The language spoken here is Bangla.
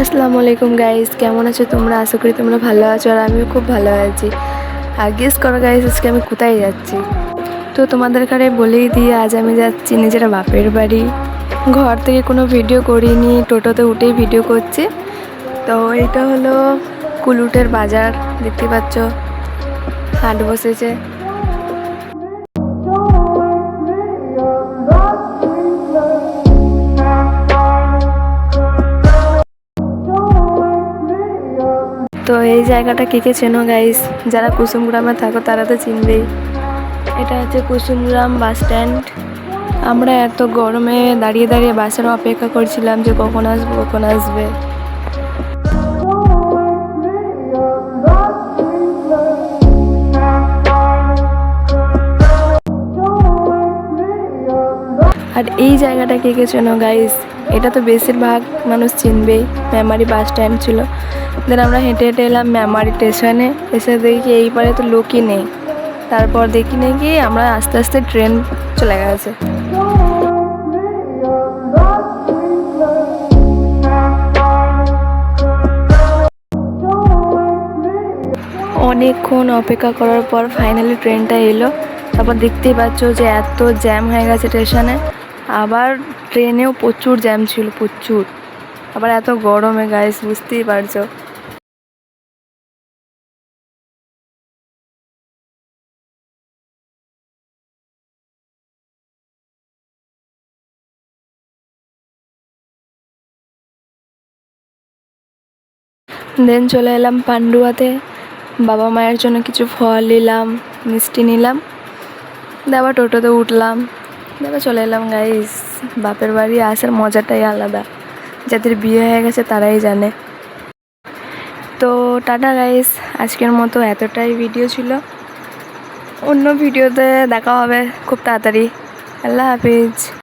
আসসালামু আলাইকুম গাইস, কেমন আছো তোমরা? আশা করি তোমরা ভালো আছো আর আমিও খুব ভালো আছি। আর গেস করো গাইস, আজকে আমি কোথায় যাচ্ছি? তো তোমাদের কাছে বলেই দিয়ে আজ আমি যাচ্ছি নিজের বাপের বাড়ি। ঘর থেকে কোনো ভিডিও করিনি, টোটোতে উঠেই ভিডিও করছি। তো এটা হলো কুলুটের বাজার, দেখতে পাচ্ছ হাট বসেছে। তো এই জায়গাটা কে কে চেনো গাইস? যারা কুসুমগ্রামে থাকো তারা তো চিনবেই। এটা হচ্ছে কুসুমগ্রাম বাস স্ট্যান্ড। আমরা এত গরমে দাঁড়িয়ে দাঁড়িয়ে বাসের অপেক্ষা করছিলাম যে কখন আসবে কখন আসবে। আর এই জায়গাটা কে কে চেনো গাইস? এটা তো বেশিরভাগ মানুষ চিনবেই, মেমারি বাস স্ট্যান্ড ছিল। দেন আমরা হেঁটে হেঁটে এলাম মেমারি স্টেশনে। এসে দেখি এই পারে তো লোকই নেই। তারপর দেখি নাকি আমরা আস্তে আস্তে ট্রেন চলে গেছে। অনেকক্ষণ অপেক্ষা করার পর ফাইনালি ট্রেনটা এলো। তারপর দেখতেই পাচ্ছ যে এত জ্যাম হয়ে গেছে স্টেশনে। আবার ট্রেনেও প্রচুর জ্যাম ছিল, প্রচুর। আবার এত গরমে গাইস, বুঝতেই পারছো। দেন চলে এলাম পান্ডুয়াতে। বাবা মায়ের জন্য কিছু ফল নিলাম, মিষ্টি নিলাম। আবার টোটোতে উঠলাম, আবার চলে এলাম গাইস। বাপের বাড়ি আসার মজাটাই আলাদা, যাদের বিয়ে হয়ে গেছে তারাই জানে। তো টাটা গাইস, আজকের মতো এতটাই ভিডিও ছিল। অন্য ভিডিওতে দেখা হবে খুব তাড়াতাড়ি। আল্লাহ হাফিজ।